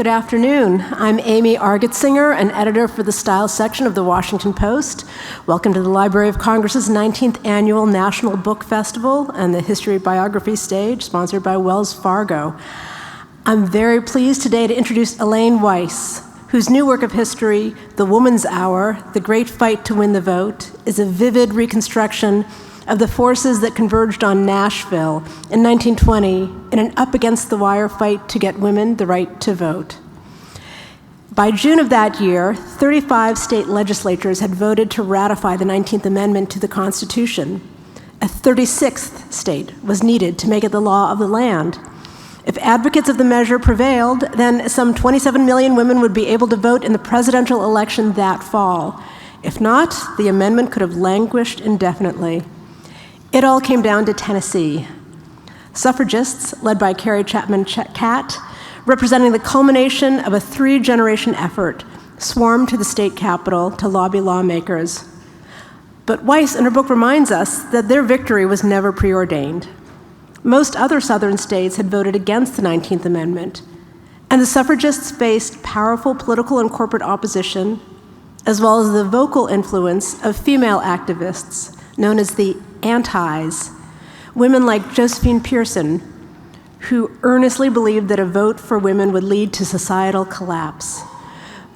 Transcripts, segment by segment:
Good afternoon. I'm Amy Argetsinger, an editor for the Style section of the Washington Post. Welcome to the Library of Congress's 19th Annual National Book Festival and the History Biography Stage, sponsored by Wells Fargo. I'm very pleased today to introduce Elaine Weiss, whose new work of history, The Woman's Hour, The Great Fight to Win the Vote, is a vivid reconstruction of the forces that converged on Nashville in 1920 in an up-against-the-wire fight to get women the right to vote. By June of that year, 35 state legislatures had voted to ratify the 19th Amendment to the Constitution. A 36th state was needed to make it the law of the land. If advocates of the measure prevailed, then some 27 million women would be able to vote in the presidential election that fall. If not, the amendment could have languished indefinitely. It all came down to Tennessee. Suffragists, led by Carrie Chapman Catt, representing the culmination of a three-generation effort, swarmed to the state capitol to lobby lawmakers. But Weiss, in her book, reminds us that their victory was never preordained. Most other Southern states had voted against the 19th Amendment, and the suffragists faced powerful political and corporate opposition, as well as the vocal influence of female activists, known as the antis, women like Josephine Pearson, who earnestly believed that a vote for women would lead to societal collapse.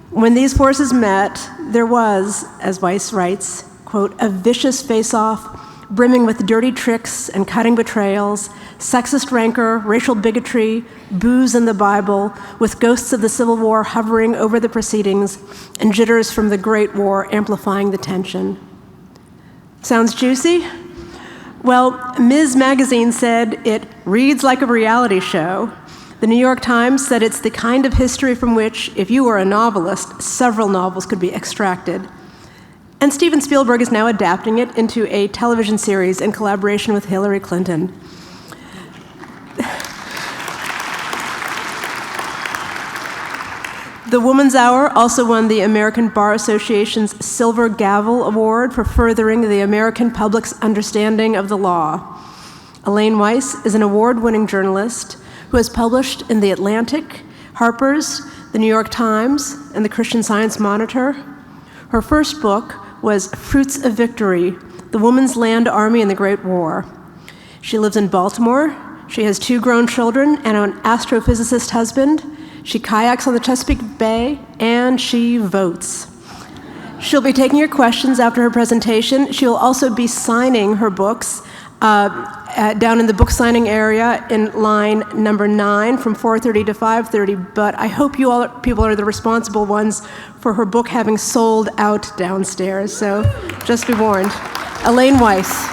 When these forces met, there was, as Weiss writes, quote, a vicious face-off brimming with dirty tricks and cutting betrayals, sexist rancor, racial bigotry, booze in the Bible, with ghosts of the Civil War hovering over the proceedings and jitters from the Great War amplifying the tension. Sounds juicy? Well, Ms. Magazine said it reads like a reality show. The New York Times said it's the kind of history from which, if you were a novelist, several novels could be extracted. And Steven Spielberg is now adapting it into a television series in collaboration with Hillary Clinton. The Woman's Hour also won the American Bar Association's Silver Gavel Award for furthering the American public's understanding of the law. Elaine Weiss is an award-winning journalist who has published in The Atlantic, Harper's, The New York Times, and the Christian Science Monitor. Her first book was Fruits of Victory, The Woman's Land Army in the Great War. She lives in Baltimore. She has 2 grown children and an astrophysicist husband. She kayaks on the Chesapeake Bay, and she votes. She'll be taking your questions after her presentation. She'll also be signing her books down in the book signing area in line number 9 from 4:30 to 5:30, but I hope you all people are the responsible ones for her book having sold out downstairs, so just be warned. Elaine Weiss.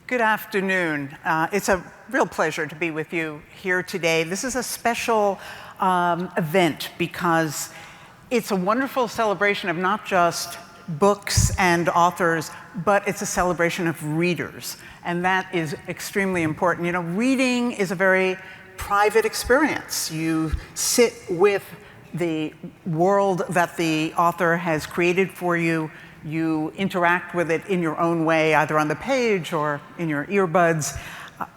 Good afternoon. It's a real pleasure to be with you here today. This is a special event because it's a wonderful celebration of not just books and authors, but it's a celebration of readers, and that is extremely important. You know, reading is a very private experience. You sit with the world that the author has created for you. You interact with it in your own way, either on the page or in your earbuds.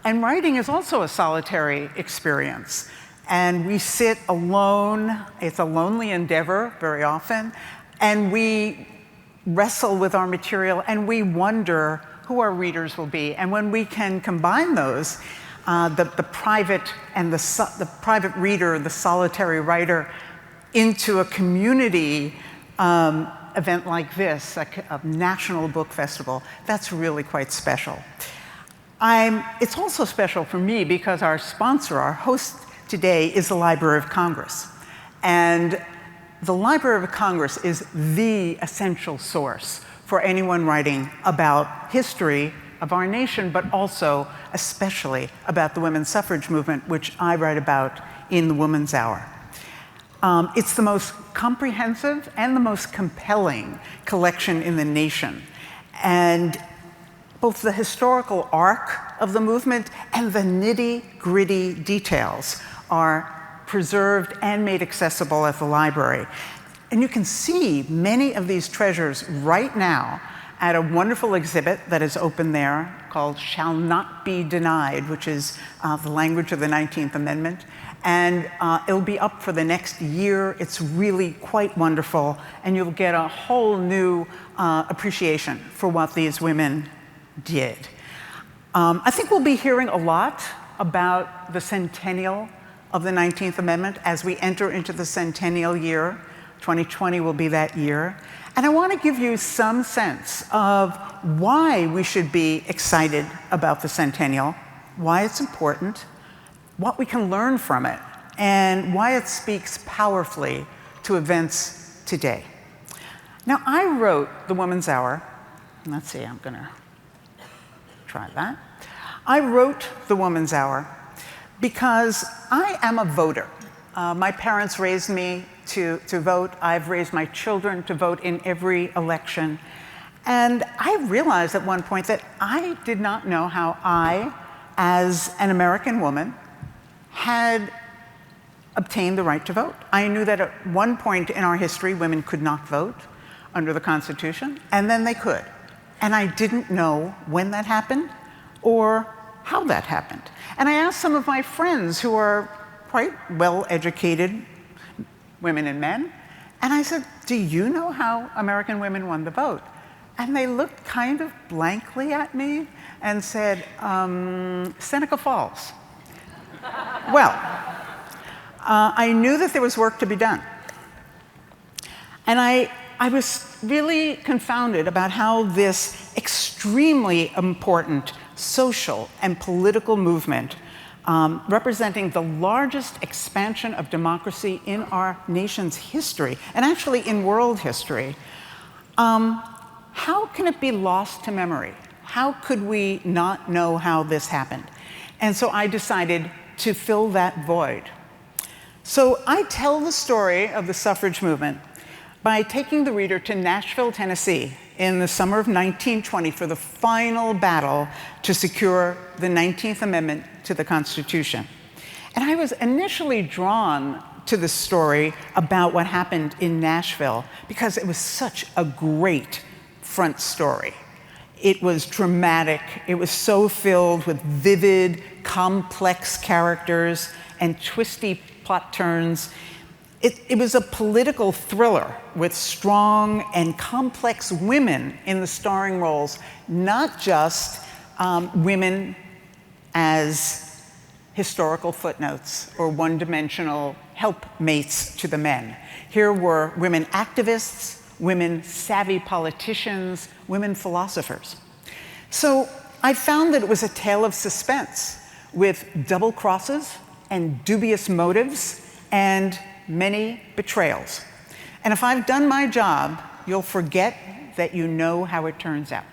And writing is also a solitary experience. And we sit alone. It's a lonely endeavor very often. And we wrestle with our material, and we wonder who our readers will be. And when we can combine those, the private and the private reader, the solitary writer, into a community event like this, a national book festival, that's really quite special. It's also special for me because our sponsor, our host today, is the Library of Congress. And the Library of Congress is the essential source for anyone writing about history of our nation, but also especially about the women's suffrage movement, which I write about in The Woman's Hour. It's the most comprehensive and the most compelling collection in the nation. And both the historical arc of the movement and the nitty-gritty details are preserved and made accessible at the library. And you can see many of these treasures right now at a wonderful exhibit that is open there called Shall Not Be Denied, which is the language of the 19th Amendment. And it'll be up for the next year. It's really quite wonderful, and you'll get a whole new appreciation for what these women did. I think we'll be hearing a lot about the centennial of the 19th Amendment as we enter into the centennial year. 2020 will be that year. And I want to give you some sense of why we should be excited about the centennial, why it's important, what we can learn from it, and why it speaks powerfully to events today. Now, I wrote The Woman's Hour. Let's see, I'm going to try that. I wrote The Woman's Hour because I am a voter. My parents raised me to vote. I've raised my children to vote in every election. And I realized at one point that I did not know how I, as an American woman, had obtained the right to vote. I knew that at one point in our history, women could not vote under the Constitution, and then they could. And I didn't know when that happened or how that happened. And I asked some of my friends who are quite well-educated women and men, and I said, do you know how American women won the vote? And they looked kind of blankly at me and said, Seneca Falls. Well, I knew that there was work to be done. And I was really confounded about how this extremely important social and political movement, representing the largest expansion of democracy in our nation's history, and actually in world history, how can it be lost to memory? How could we not know how this happened? And so I decided to fill that void. So I tell the story of the suffrage movement by taking the reader to Nashville, Tennessee in the summer of 1920 for the final battle to secure the 19th Amendment to the Constitution. And I was initially drawn to the story about what happened in Nashville because it was such a great front story. It was dramatic. It was so filled with vivid, complex characters and twisty plot turns. It was a political thriller with strong and complex women in the starring roles, not just women as historical footnotes or one-dimensional helpmates to the men. Here were women activists, women savvy politicians, women philosophers. So I found that it was a tale of suspense with double crosses and dubious motives and many betrayals. And if I've done my job, you'll forget that you know how it turns out.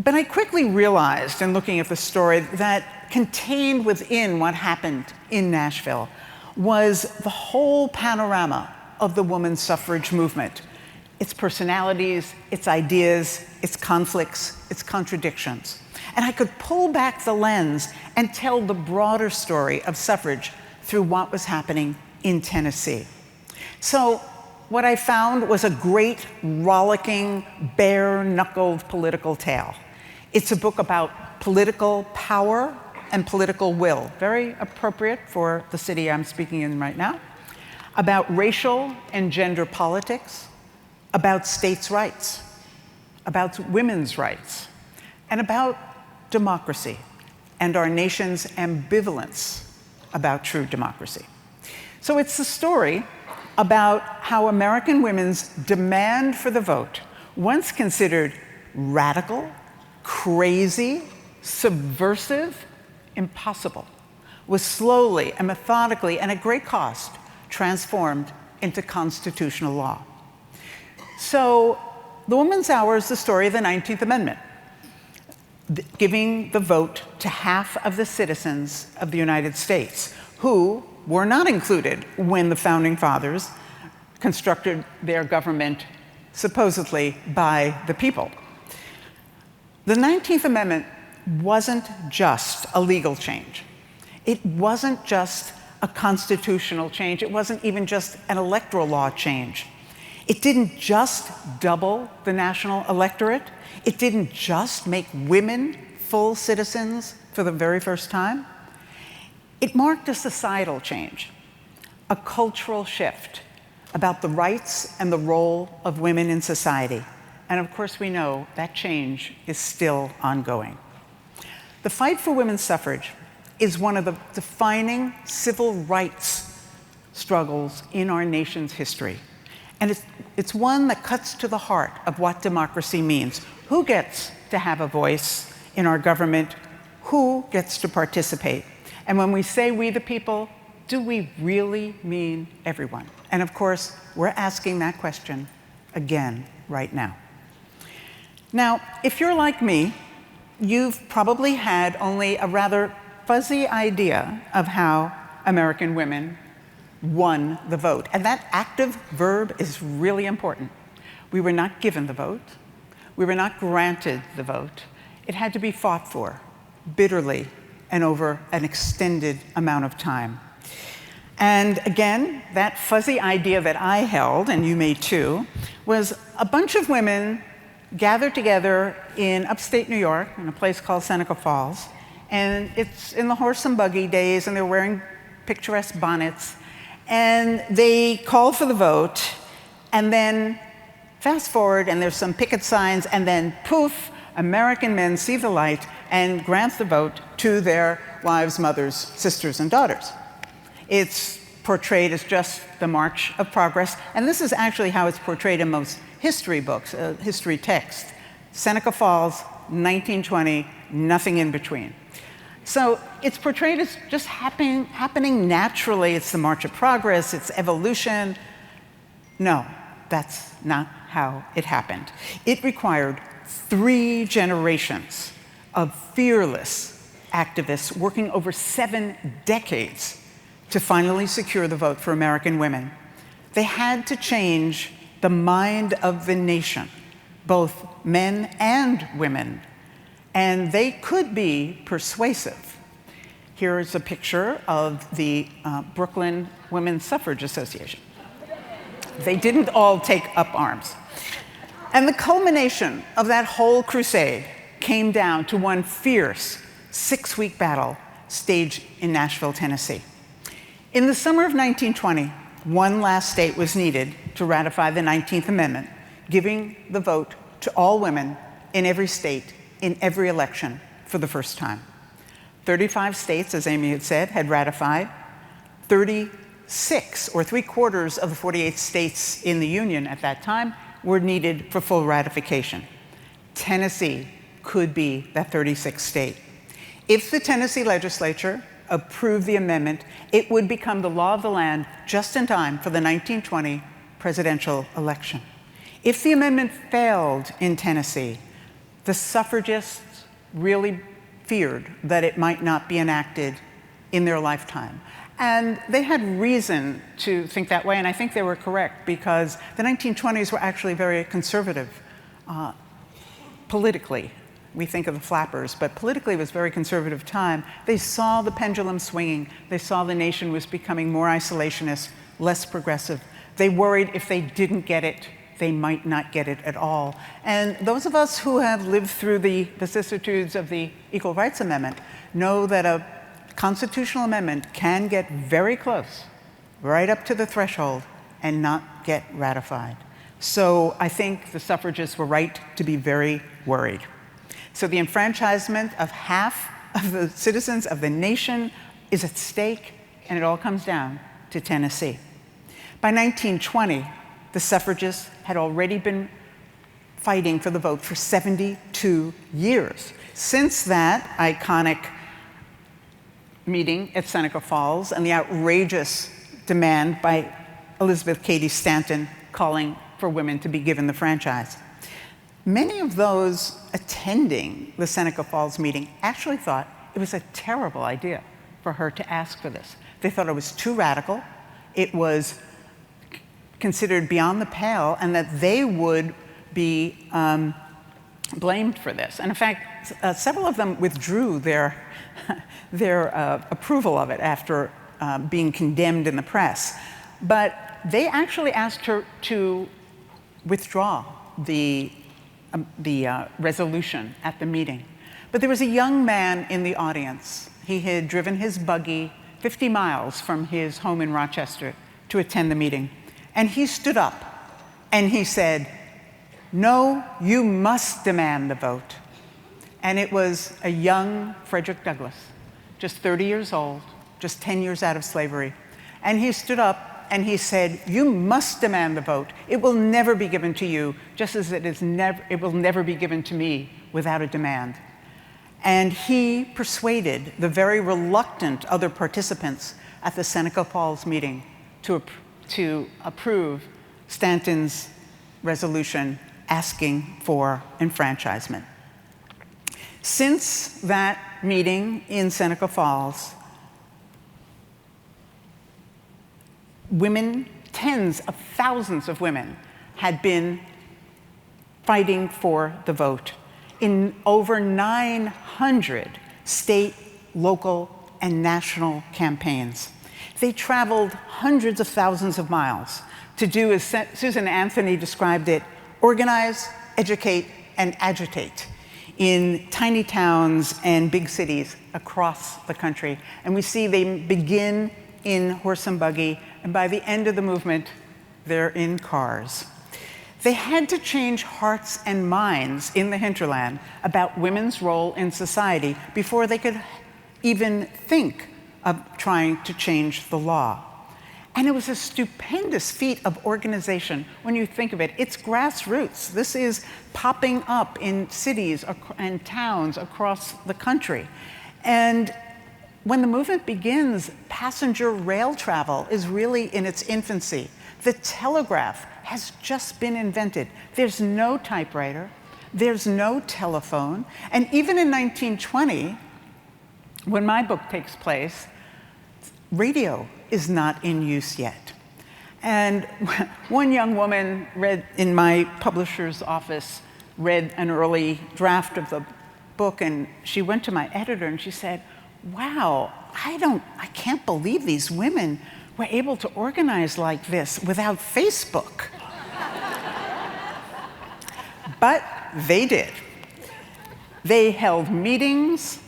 But I quickly realized in looking at the story that contained within what happened in Nashville was the whole panorama of the women's suffrage movement, its personalities, its ideas, its conflicts, its contradictions. And I could pull back the lens and tell the broader story of suffrage through what was happening in Tennessee. So what I found was a great, rollicking, bare-knuckled political tale. It's a book about political power and political will, very appropriate for the city I'm speaking in right now, about racial and gender politics, about states' rights, about women's rights, and about democracy and our nation's ambivalence about true democracy. So it's the story about how American women's demand for the vote, once considered radical, crazy, subversive, impossible, was slowly and methodically and at great cost transformed into constitutional law. So the Woman's Hour is the story of the 19th Amendment, giving the vote to half of the citizens of the United States, who were not included when the Founding Fathers constructed their government supposedly by the people. The 19th Amendment wasn't just a legal change. It wasn't just a constitutional change. It wasn't even just an electoral law change. It didn't just double the national electorate. It didn't just make women full citizens for the very first time. It marked a societal change, a cultural shift about the rights and the role of women in society. And of course, we know that change is still ongoing. The fight for women's suffrage is one of the defining civil rights struggles in our nation's history. And it's one that cuts to the heart of what democracy means. Who gets to have a voice in our government? Who gets to participate? And when we say we the people, do we really mean everyone? And of course, we're asking that question again right now. Now, if you're like me, you've probably had only a rather fuzzy idea of how American women won the vote. And that active verb is really important. We were not given the vote. We were not granted the vote. It had to be fought for, bitterly, and over an extended amount of time. And again, that fuzzy idea that I held, and you may too, was a bunch of women gathered together in upstate New York in a place called Seneca Falls. And it's in the horse and buggy days, and they're wearing picturesque bonnets. And they call for the vote, and then fast forward, and there's some picket signs, and then poof, American men see the light and grant the vote to their wives, mothers, sisters, and daughters. It's portrayed as just the march of progress, and this is actually how it's portrayed in most history books, history text. Seneca Falls, 1920, nothing in between. So it's portrayed as just happening naturally. It's the march of progress, it's evolution. No, that's not how it happened. It required 3 generations of fearless activists working over 7 decades to finally secure the vote for American women. They had to change the mind of the nation, both men and women, and they could be persuasive. Here is a picture of the Brooklyn Women's Suffrage Association. They didn't all take up arms. And the culmination of that whole crusade came down to one fierce 6-week battle staged in Nashville, Tennessee. In the summer of 1920, one last state was needed to ratify the 19th Amendment, giving the vote to all women in every state, in every election, for the first time. 35 states, as Amy had said, had ratified. 36, or 3/4 of the 48 states in the Union at that time, were needed for full ratification. Tennessee could be that 36th state. If the Tennessee legislature approved the amendment, it would become the law of the land just in time for the 1920 presidential election. If the amendment failed in Tennessee, the suffragists really feared that it might not be enacted in their lifetime. And they had reason to think that way, and I think they were correct, because the 1920s were actually very conservative politically. We think of the flappers, but politically it was a very conservative time. They saw the pendulum swinging. They saw the nation was becoming more isolationist, less progressive. They worried if they didn't get it, they might not get it at all. And those of us who have lived through the vicissitudes of the Equal Rights Amendment know that a constitutional amendment can get very close, right up to the threshold, and not get ratified. So I think the suffragists were right to be very worried. So the enfranchisement of half of the citizens of the nation is at stake, and it all comes down to Tennessee. By 1920, the suffragists had already been fighting for the vote for 72 years. Since that iconic meeting at Seneca Falls and the outrageous demand by Elizabeth Cady Stanton calling for women to be given the franchise. Many of those attending the Seneca Falls meeting actually thought it was a terrible idea for her to ask for this. They thought it was too radical, it was considered beyond the pale, and that they would be blamed for this. And in fact, several of them withdrew their approval of it after being condemned in the press. But they actually asked her to withdraw the resolution at the meeting. But there was a young man in the audience. He had driven his buggy 50 miles from his home in Rochester to attend the meeting. And he stood up and he said, "No, you must demand the vote." And it was a young Frederick Douglass, just 30 years old, just 10 years out of slavery. And he stood up and he said, "You must demand the vote. It will never be given to you, just as it will never be given to me without a demand." And he persuaded the very reluctant other participants at the Seneca Falls meeting to approve Stanton's resolution asking for enfranchisement. Since that meeting in Seneca Falls, women, tens of thousands of women, had been fighting for the vote in over 900 state, local, and national campaigns. They traveled hundreds of thousands of miles to do, as Susan Anthony described it, organize, educate, and agitate in tiny towns and big cities across the country. And we see they begin in horse and buggy, and by the end of the movement, they're in cars. They had to change hearts and minds in the hinterland about women's role in society before they could even think of trying to change the law. And it was a stupendous feat of organization when you think of it. It's grassroots. This is popping up in cities and towns across the country. And when the movement begins, passenger rail travel is really in its infancy. The telegraph has just been invented. There's no typewriter, there's no telephone, and even in 1920, when my book takes place, radio is not in use yet. And one young woman read in my publisher's office, read an early draft of the book, and she went to my editor and she said, "Wow, I can't believe these women were able to organize like this without Facebook." But they did. They held meetings,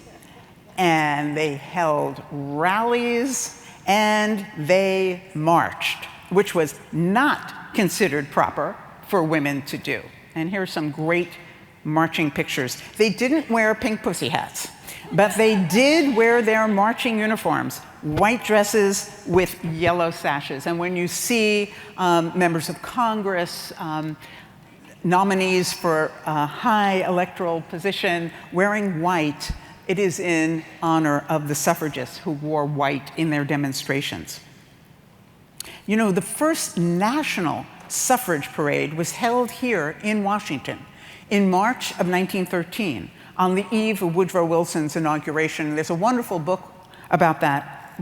and they held rallies, and they marched, which was not considered proper for women to do. And here are some great marching pictures. They didn't wear pink pussy hats, but they did wear their marching uniforms, white dresses with yellow sashes. And when you see members of Congress, nominees for a high electoral position wearing white, it is in honor of the suffragists who wore white in their demonstrations. You know, the first national suffrage parade was held here in Washington in March of 1913, on the eve of Woodrow Wilson's inauguration. There's a wonderful book about that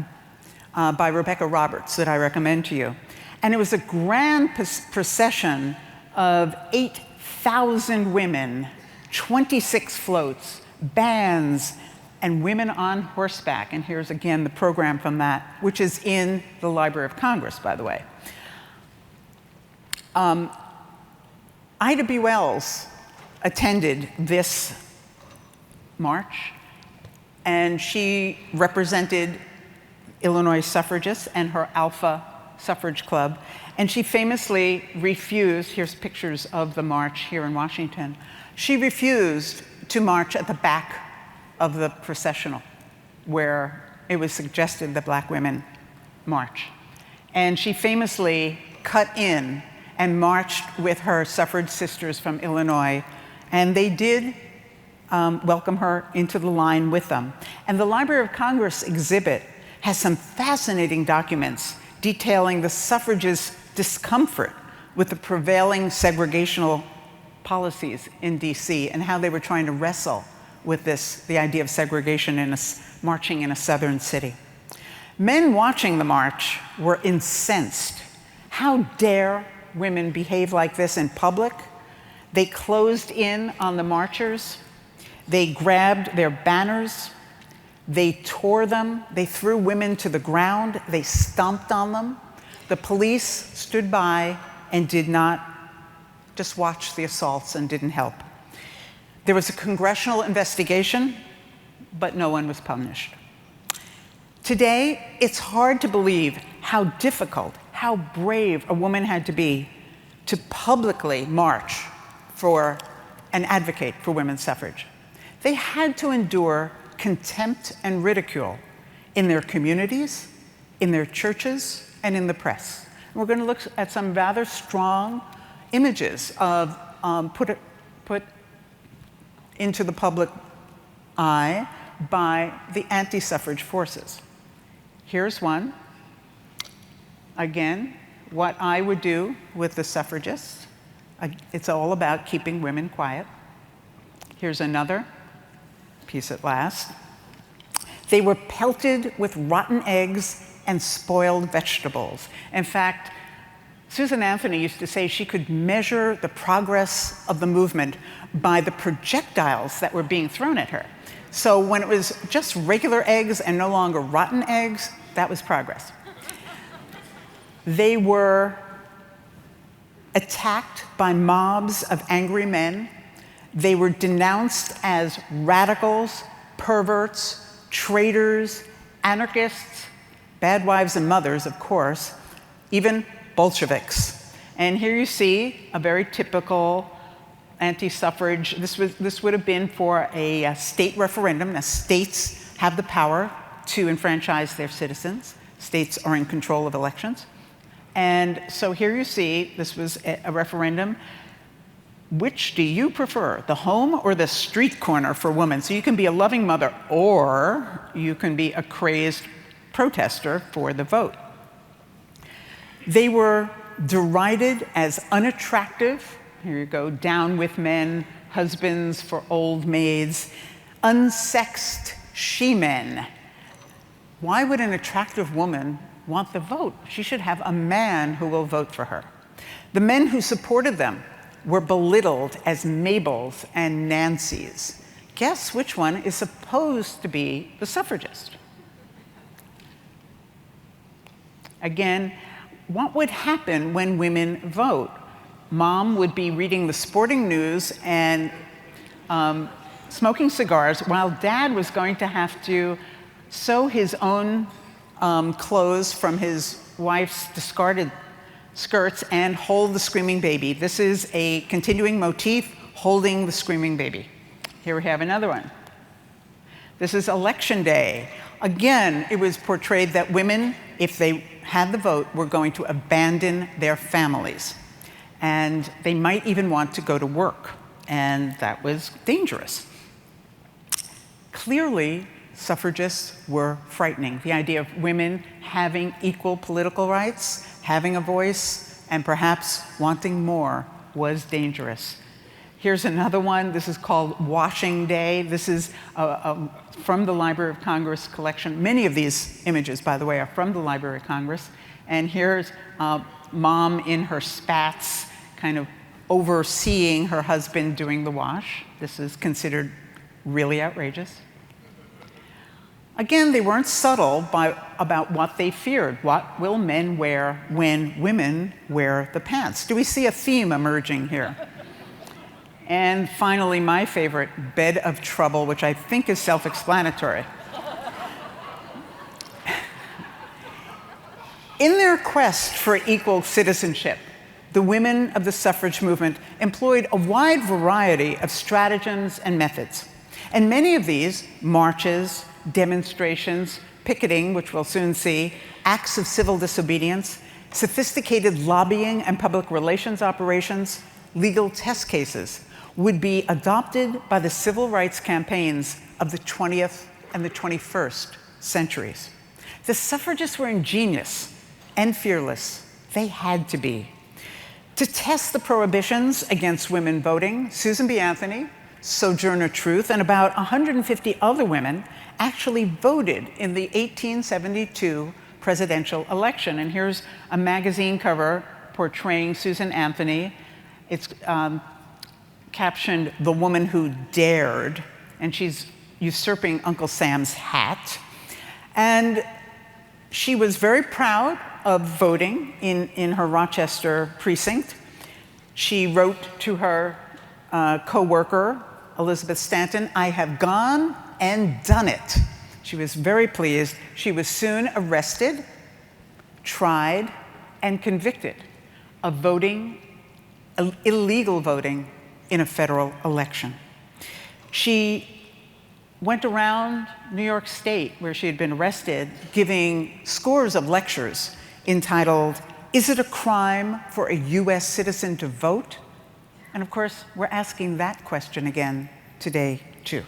by Rebecca Roberts that I recommend to you. And it was a grand procession of 8,000 women, 26 floats, bands, and women on horseback. And here's again the program from that, which is in the Library of Congress, by the way. Ida B. Wells attended this march, and she represented Illinois suffragists and her Alpha Suffrage Club, and she famously refused, here's pictures of the march here in Washington, she refused to march at the back of the processional where it was suggested that black women march. And she famously cut in and marched with her suffrage sisters from Illinois, and they did welcome her into the line with them. And the Library of Congress exhibit has some fascinating documents detailing the suffragists' discomfort with the prevailing segregational policies in DC and how they were trying to wrestle with the idea of segregation marching in a southern city. Men watching the march were incensed. How dare women behave like this in public? They closed in on the marchers. They grabbed their banners. They tore them, they threw women to the ground, they stomped on them. The police stood by and did not just watch the assaults and didn't help. There was a congressional investigation, but no one was punished. Today, it's hard to believe how difficult, how brave a woman had to be to publicly march for and advocate for women's suffrage. They had to endure contempt and ridicule in their communities, in their churches, and in the press. And we're going to look at some rather strong images of put into the public eye by the anti-suffrage forces. Here's one. Again, what I would do with the suffragists. It's all about keeping women quiet. Here's another piece at last. They were pelted with rotten eggs and spoiled vegetables. In fact, Susan Anthony used to say she could measure the progress of the movement by the projectiles that were being thrown at her. So when it was just regular eggs and no longer rotten eggs, that was progress. They were attacked by mobs of angry men. They were denounced as radicals, perverts, traitors, anarchists, bad wives and mothers, of course, even Bolsheviks. And here you see a very typical anti-suffrage. This would have been for a state referendum. Now, states have the power to enfranchise their citizens. States are in control of elections. And so here you see, this was a referendum. Which do you prefer, the home or the street corner for women? So you can be a loving mother, or you can be a crazed protester for the vote. They were derided as unattractive. Here you go, down with men, husbands for old maids, unsexed she-men. Why would an attractive woman want the vote? She should have a man who will vote for her. The men who supported them were belittled as Mabels and Nancys. Guess which one is supposed to be the suffragist? Again, what would happen when women vote? Mom would be reading the sporting news and smoking cigars, while Dad was going to have to sew his own clothes from his wife's discarded skirts and hold the screaming baby. This is a continuing motif, holding the screaming baby. Here we have another one. This is Election Day. Again, it was portrayed that women, if they had the vote, were going to abandon their families. And they might even want to go to work. And that was dangerous. Clearly, suffragists were frightening. The idea of women having equal political rights, having a voice, and perhaps wanting more was dangerous. Here's another one. This is called Washing Day. This is from the Library of Congress collection. Many of these images, by the way, are from the Library of Congress. And here's Mom in her spats, kind of overseeing her husband doing the wash. This is considered really outrageous. Again, they weren't subtle about what they feared. What will men wear when women wear the pants? Do we see a theme emerging here? And finally, my favorite, Bed of Trouble, which I think is self-explanatory. In their quest for equal citizenship, the women of the suffrage movement employed a wide variety of stratagems and methods. And many of these, marches, demonstrations, picketing, which we'll soon see, acts of civil disobedience, sophisticated lobbying and public relations operations, legal test cases, would be adopted by the civil rights campaigns of the 20th and the 21st centuries. The suffragists were ingenious and fearless. They had to be. To test the prohibitions against women voting, Susan B. Anthony, Sojourner Truth, and about 150 other women actually voted in the 1872 presidential election. And here's a magazine cover portraying Susan Anthony. It's captioned "The Woman Who Dared," and she's usurping Uncle Sam's hat. And she was very proud of voting in her Rochester precinct. She wrote to her co-worker, Elizabeth Stanton, "I have gone and done it." She was very pleased. She was soon arrested, tried, and convicted of voting, illegal voting, in a federal election. She went around New York State, where she had been arrested, giving scores of lectures entitled, "Is it a crime for a US citizen to vote?" And of course, we're asking that question again today, too.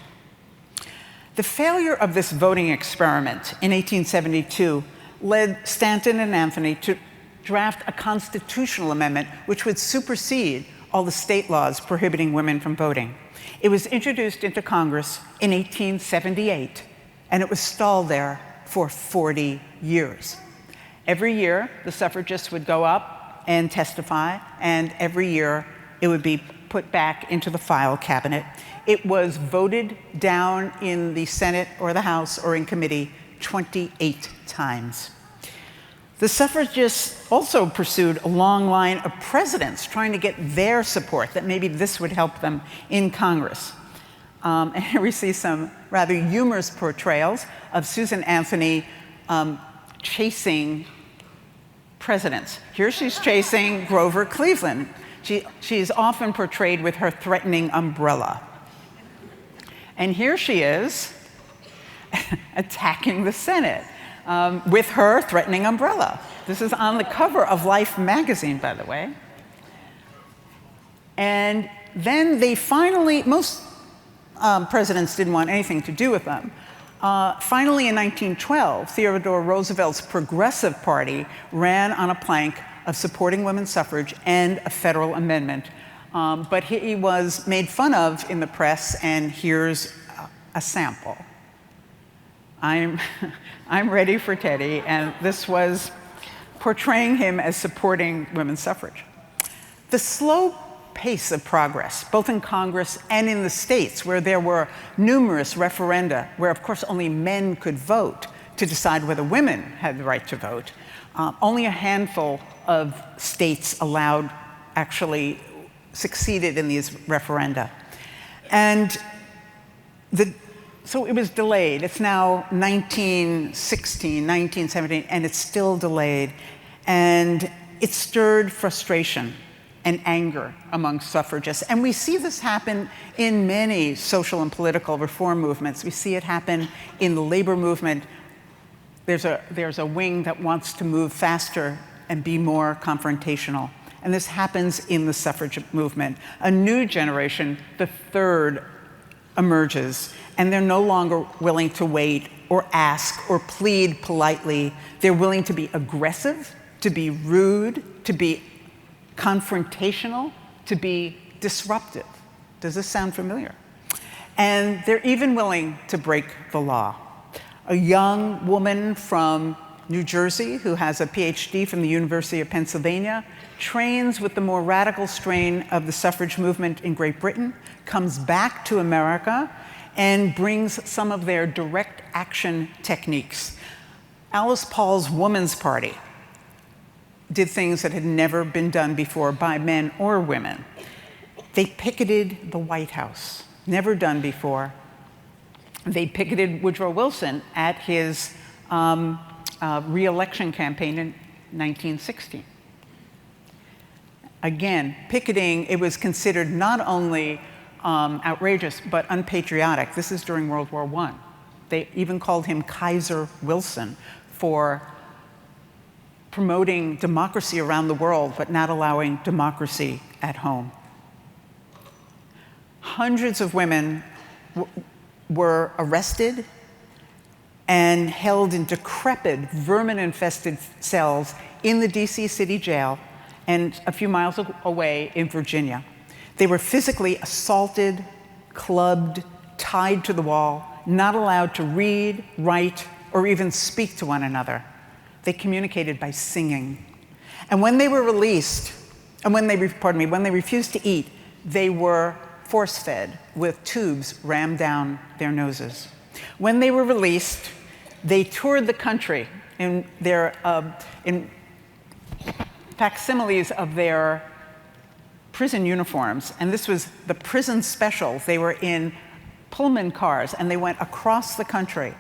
The failure of this voting experiment in 1872 led Stanton and Anthony to draft a constitutional amendment which would supersede all the state laws prohibiting women from voting. It was introduced into Congress in 1878, and it was stalled there for 40 years. Every year, the suffragists would go up and testify, and every year it would be put back into the file cabinet. It was voted down in the Senate or the House or in committee 28 times. The suffragists also pursued a long line of presidents trying to get their support, that maybe this would help them in Congress. And here we see some rather humorous portrayals of Susan Anthony chasing presidents. Here she's chasing Grover Cleveland. She's often portrayed with her threatening umbrella. And here she is attacking the Senate with her threatening umbrella. This is on the cover of Life magazine, by the way. And then they finally, most presidents didn't want anything to do with them. Finally, in 1912, Theodore Roosevelt's Progressive Party ran on a plank of supporting women's suffrage and a federal amendment. But he was made fun of in the press, and here's a sample. I'm ready for Teddy, and this was portraying him as supporting women's suffrage. The slow pace of progress, both in Congress and in the states, where there were numerous referenda, where of course only men could vote to decide whether women had the right to vote. Only a handful of states actually succeeded in these referenda. And so it was delayed. It's now 1916, 1917, and it's still delayed. And it stirred frustration and anger among suffragists. And we see this happen in many social and political reform movements. We see it happen in the labor movement. There's a wing that wants to move faster and be more confrontational. And this happens in the suffrage movement. A new generation, the third, emerges, and they're no longer willing to wait or ask or plead politely. They're willing to be aggressive, to be rude, to be confrontational, to be disruptive. Does this sound familiar? And they're even willing to break the law. A young woman from New Jersey who has a PhD from the University of Pennsylvania trains with the more radical strain of the suffrage movement in Great Britain, comes back to America, and brings some of their direct action techniques. Alice Paul's Woman's Party did things that had never been done before by men or women. They picketed the White House, never done before. They picketed Woodrow Wilson at his re-election campaign in 1916. Again, picketing, it was considered not only outrageous, but unpatriotic. This is during World War I. They even called him Kaiser Wilson for promoting democracy around the world, but not allowing democracy at home. Hundreds of women were arrested and held in decrepit, vermin-infested cells in the DC city jail and a few miles away in Virginia. They were physically assaulted, clubbed, tied to the wall, not allowed to read, write, or even speak to one another. They communicated by singing. And when they were released, and when they refused to eat, they were force-fed with tubes rammed down their noses. When they were released, they toured the country in their in facsimiles of their prison uniforms, and this was the prison special. They were in Pullman cars, and they went across the country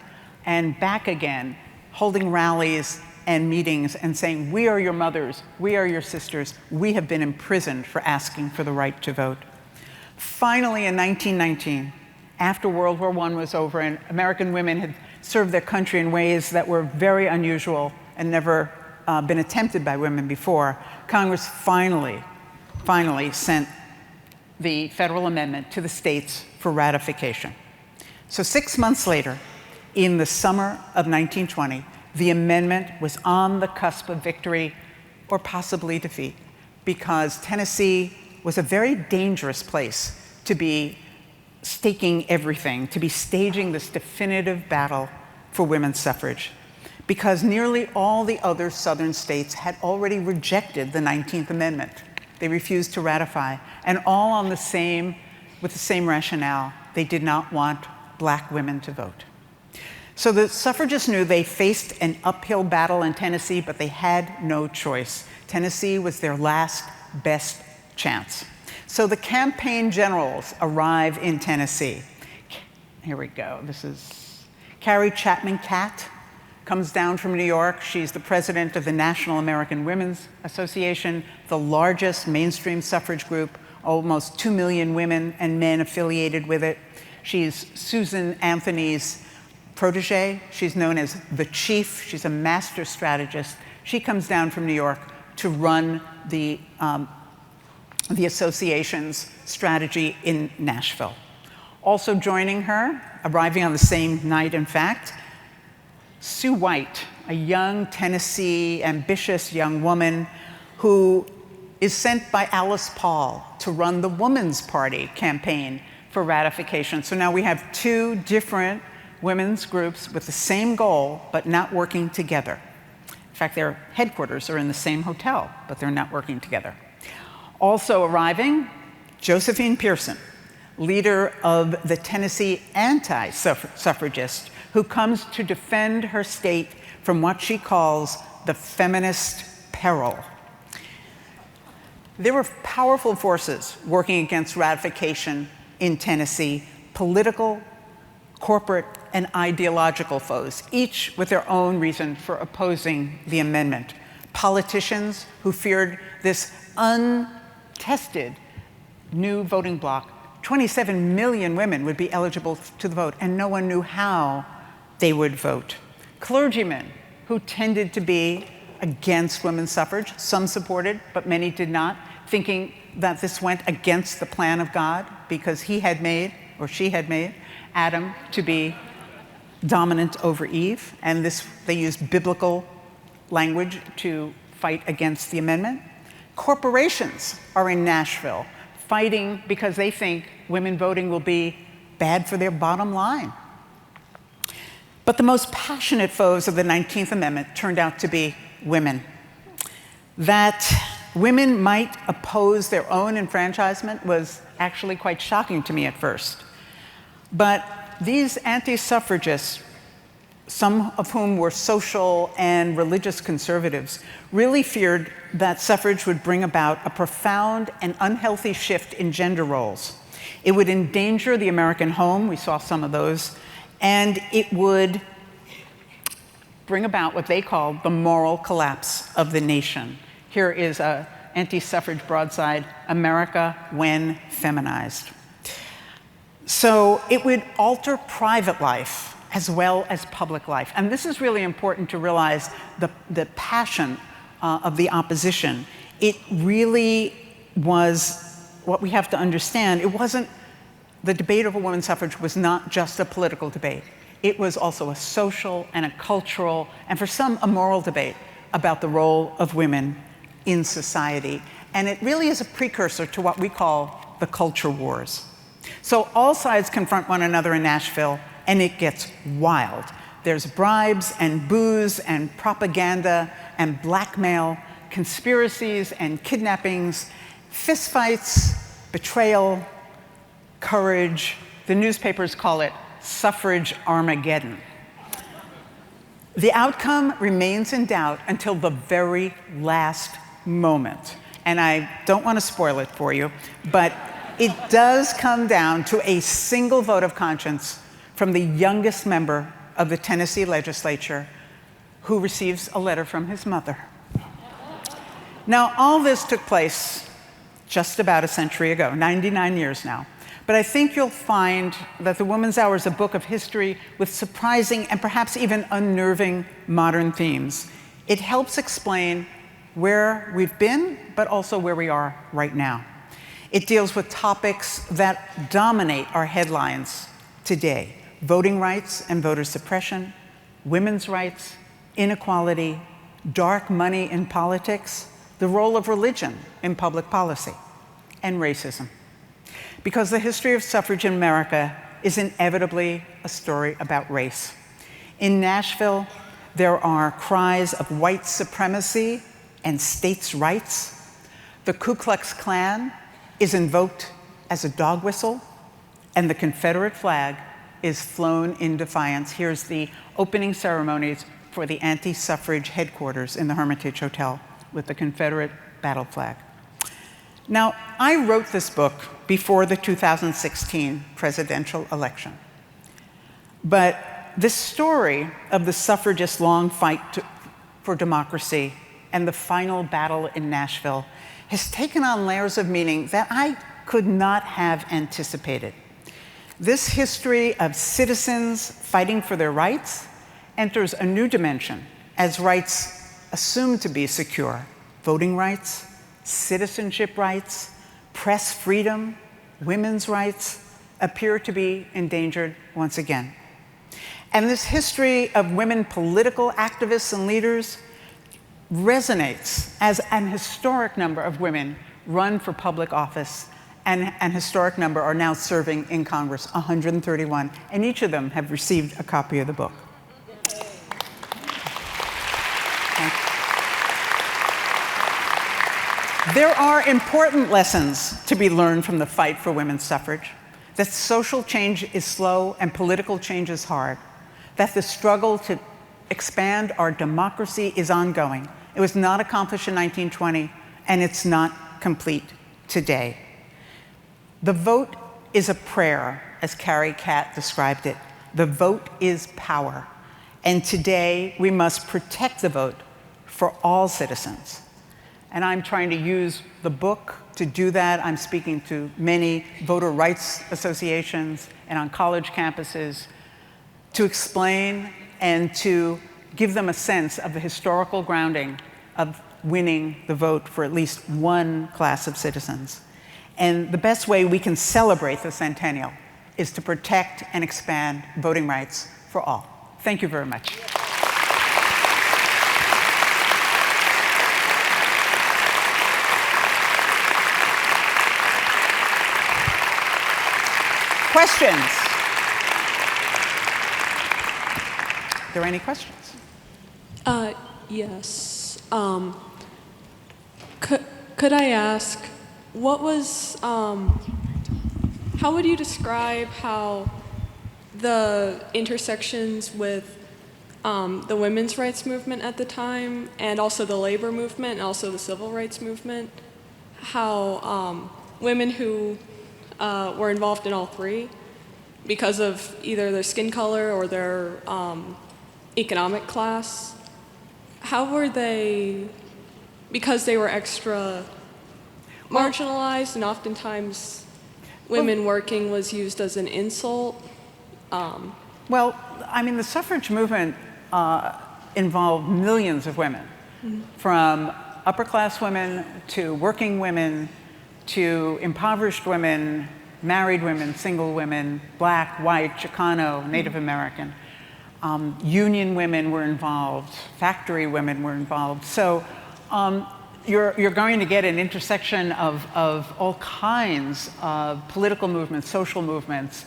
and back again, holding rallies and meetings and saying, we are your mothers, we are your sisters, we have been imprisoned for asking for the right to vote. Finally, in 1919, after World War I was over and American women had served their country in ways that were very unusual and never been attempted by women before, Congress finally sent the federal amendment to the states for ratification. So 6 months later, in the summer of 1920, the amendment was on the cusp of victory or possibly defeat, because Tennessee was a very dangerous place to be staking everything, to be staging this definitive battle for women's suffrage, because nearly all the other southern states had already rejected the 19th Amendment. They refused to ratify, and all on with the same rationale. They did not want black women to vote. So the suffragists knew they faced an uphill battle in Tennessee, but they had no choice. Tennessee was their last best chance. So the campaign generals arrive in Tennessee. Here we go. This is Carrie Chapman Catt, comes down from New York. She's the president of the National American Women's Association, the largest mainstream suffrage group, almost 2 million women and men affiliated with it. She's Susan Anthony's protege. She's known as the chief. She's a master strategist. She comes down from New York to run the association's strategy in Nashville. Also joining her, arriving on the same night, in fact, Sue White, a young Tennessee, ambitious young woman who is sent by Alice Paul to run the Woman's Party campaign for ratification. So now we have two different women's groups with the same goal, but not working together. In fact, their headquarters are in the same hotel, but they're not working together. Also arriving, Josephine Pearson, leader of the Tennessee anti-suffragists, who comes to defend her state from what she calls the feminist peril. There were powerful forces working against ratification in Tennessee, political, corporate, and ideological foes, each with their own reason for opposing the amendment. Politicians who feared this untested new voting bloc. 27 million women would be eligible to the vote, and no one knew how they would vote. Clergymen who tended to be against women's suffrage, some supported, but many did not, thinking that this went against the plan of God because he had made, or she had made, Adam to be dominant over Eve, and they used biblical language to fight against the amendment. Corporations are in Nashville fighting because they think women voting will be bad for their bottom line. But the most passionate foes of the 19th Amendment turned out to be women. That women might oppose their own enfranchisement was actually quite shocking to me at first. But these anti-suffragists, some of whom were social and religious conservatives, really feared that suffrage would bring about a profound and unhealthy shift in gender roles. It would endanger the American home, we saw some of those, and it would bring about what they called the moral collapse of the nation. Here is an anti-suffrage broadside, America When Feminized. So it would alter private life as well as public life. And this is really important to realize the passion of the opposition. It really was what we have to understand. It wasn't, the debate over women's suffrage was not just a political debate. It was also a social and a cultural, and for some, a moral debate about the role of women in society. And it really is a precursor to what we call the culture wars. So all sides confront one another in Nashville, and it gets wild. There's bribes and booze and propaganda and blackmail, conspiracies and kidnappings, fistfights, betrayal, courage. The newspapers call it Suffrage Armageddon. The outcome remains in doubt until the very last moment. And I don't want to spoil it for you, but it does come down to a single vote of conscience from the youngest member of the Tennessee legislature, who receives a letter from his mother. Now, all this took place just about a century ago, 99 years now. But I think you'll find that The Woman's Hour is a book of history with surprising and perhaps even unnerving modern themes. It helps explain where we've been, but also where we are right now. It deals with topics that dominate our headlines today: voting rights and voter suppression, women's rights, inequality, dark money in politics, the role of religion in public policy, and racism. Because the history of suffrage in America is inevitably a story about race. In Nashville, there are cries of white supremacy and states' rights. The Ku Klux Klan is invoked as a dog whistle, and the Confederate flag is flown in defiance. Here's the opening ceremonies for the anti-suffrage headquarters in the Hermitage Hotel with the Confederate battle flag. Now, I wrote this book before the 2016 presidential election. But this story of the suffragists' long fight for democracy and the final battle in Nashville has taken on layers of meaning that I could not have anticipated. This history of citizens fighting for their rights enters a new dimension as rights assumed to be secure: voting rights, citizenship rights, press freedom, women's rights appear to be endangered once again. And this history of women political activists and leaders resonates as an historic number of women run for public office, and an historic number are now serving in Congress, 131, and each of them have received a copy of the book. There are important lessons to be learned from the fight for women's suffrage: that social change is slow and political change is hard, that the struggle to expand our democracy is ongoing. It was not accomplished in 1920, and it's not complete today. The vote is a prayer, as Carrie Catt described it. The vote is power, and today we must protect the vote for all citizens. And I'm trying to use the book to do that. I'm speaking to many voter rights associations and on college campuses to explain and to give them a sense of the historical grounding of winning the vote for at least one class of citizens. And the best way we can celebrate the centennial is to protect and expand voting rights for all. Thank you very much. Questions? Are there any questions? Yes. Could I ask, what was, how would you describe how the intersections with the women's rights movement at the time, and also the labor movement, and also the civil rights movement, how women who were involved in all three, because of either their skin color or their economic class, how were they, because they were extra marginalized, and oftentimes women working was used as an insult? Well, I mean, the suffrage movement involved millions of women, from upper-class women to working women to impoverished women, married women, single women, black, white, Chicano, Native American. Union women were involved, factory women were involved. So you're going to get an intersection of all kinds of political movements, social movements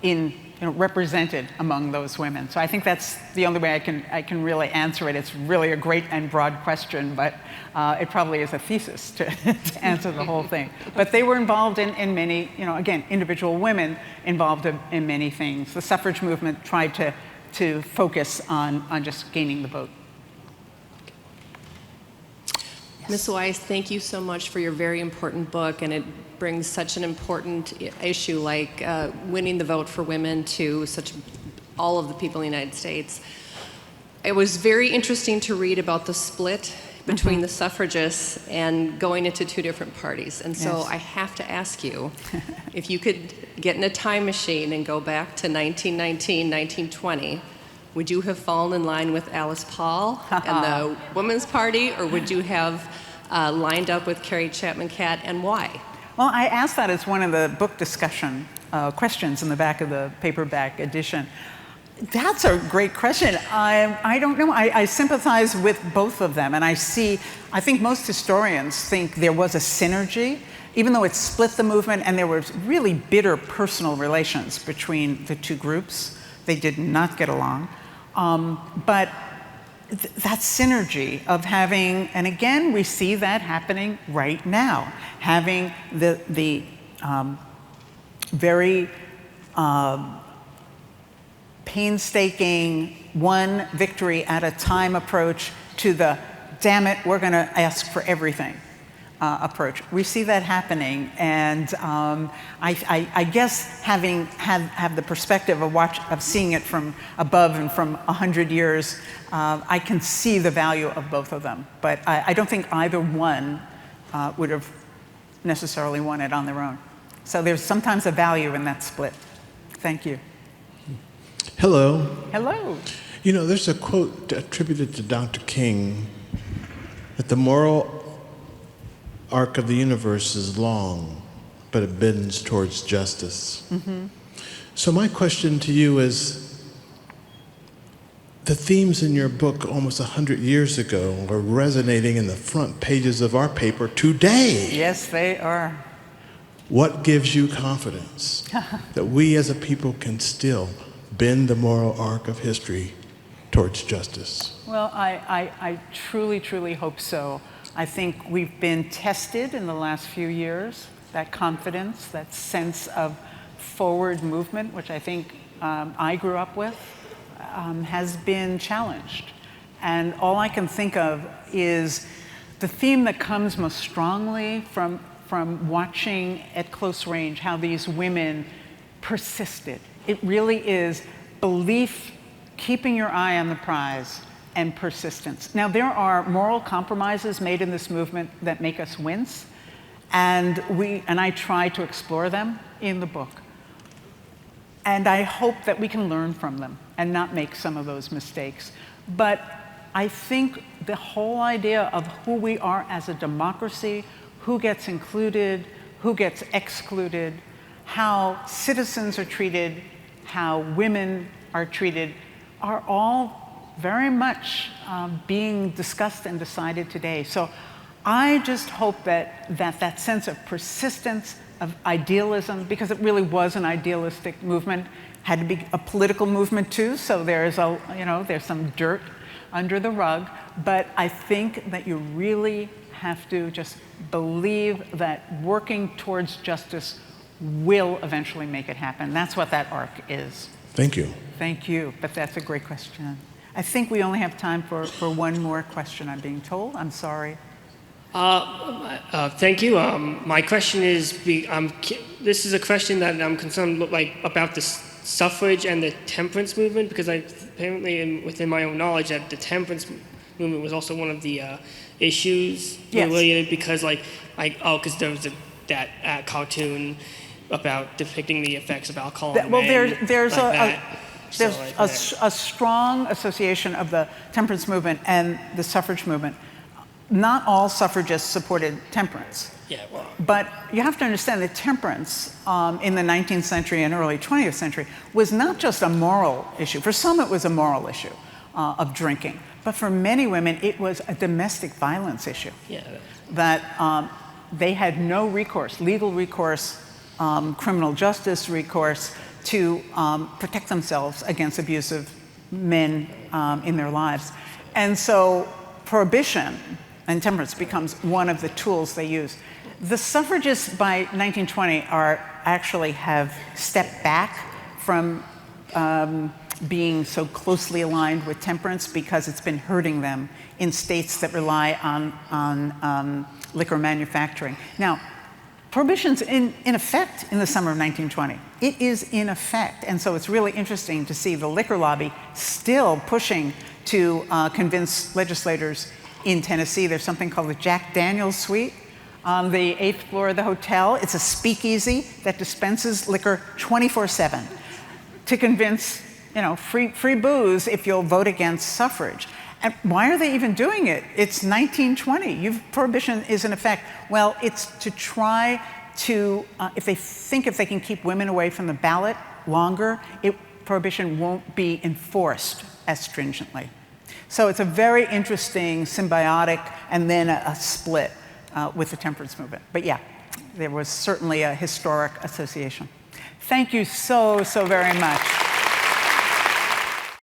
in represented among those women. So I think that's the only way I can really answer it. It's really a great and broad question, but it probably is a thesis to answer the whole thing. But they were involved in many, again, individual women involved in many things. The suffrage movement tried to focus on just gaining the vote. Ms. Weiss, thank you so much for your very important book, and it brings such an important issue like winning the vote for women to all of the people in the United States. It was very interesting to read about the split between the suffragists and going into two different parties. And so I have to ask you, if you could get in a time machine and go back to 1919, 1920, would you have fallen in line with Alice Paul and the Women's Party, or would you have lined up with Carrie Chapman Catt, and why? Well, I asked that as one of the book discussion questions in the back of the paperback edition. That's a great question. I don't know. I sympathize with both of them, and I think most historians think there was a synergy, even though it split the movement, and there were really bitter personal relations between the two groups. They did not get along. But that synergy of having, and again, we see that happening right now, having the very painstaking one victory at a time approach to the damn it, we're going to ask for everything approach. We see that happening, and I guess have the perspective of seeing it from above and from 100 years, I can see the value of both of them. But I don't think either one would have necessarily won it on their own. So there's sometimes a value in that split. Thank you. Hello. Hello. There's a quote attributed to Dr. King that the moral arc of the universe is long, but it bends towards justice. So my question to you is, the themes in your book almost 100 years ago are resonating in the front pages of our paper today. Yes, they are. What gives you confidence that we as a people can still bend the moral arc of history towards justice? Well, I truly, truly hope so. I think we've been tested in the last few years. That confidence, that sense of forward movement, which I think I grew up with, has been challenged. And all I can think of is the theme that comes most strongly from watching at close range how these women persisted. It really is belief, keeping your eye on the prize, and persistence. Now, there are moral compromises made in this movement that make us wince, and I try to explore them in the book. And I hope that we can learn from them and not make some of those mistakes. But I think the whole idea of who we are as a democracy, who gets included, who gets excluded, how citizens are treated, how women are treated, are all very much being discussed and decided today. So I just hope that sense of persistence, of idealism, because it really was an idealistic movement, had to be a political movement too, so there's some dirt under the rug, but I think that you really have to just believe that working towards justice will eventually make it happen. That's what that arc is. Thank you. Thank you, but that's a great question. I think we only have time for one more question, I'm being told. I'm sorry. Thank you. My question is, this is a question that I'm concerned about the suffrage and the temperance movement, because apparently within my own knowledge that the temperance movement was also one of the issues related, because because there was that cartoon about depicting the effects of alcohol on men. There's a strong association of the temperance movement and the suffrage movement. Not all suffragists supported temperance. Yeah, well. But you have to understand that temperance in the 19th century and early 20th century was not just a moral issue. For some, it was a moral issue of drinking. But for many women, it was a domestic violence issue. Yeah. That they had no recourse, legal recourse, criminal justice recourse to protect themselves against abusive men in their lives. And so prohibition and temperance becomes one of the tools they use. The suffragists by 1920 actually have stepped back from being so closely aligned with temperance because it's been hurting them in states that rely on liquor manufacturing. Now, prohibition's in effect in the summer of 1920. It is in effect, and so it's really interesting to see the liquor lobby still pushing to convince legislators in Tennessee. There's something called the Jack Daniels Suite on the 8th floor of the hotel. It's a speakeasy that dispenses liquor 24/7 to convince, free booze if you'll vote against suffrage. And why are they even doing it? It's 1920. Prohibition is in effect. Well, it's to try to, if they can keep women away from the ballot longer, prohibition won't be enforced as stringently. So it's a very interesting symbiotic and then a split with the temperance movement. But yeah, there was certainly a historic association. Thank you so very much.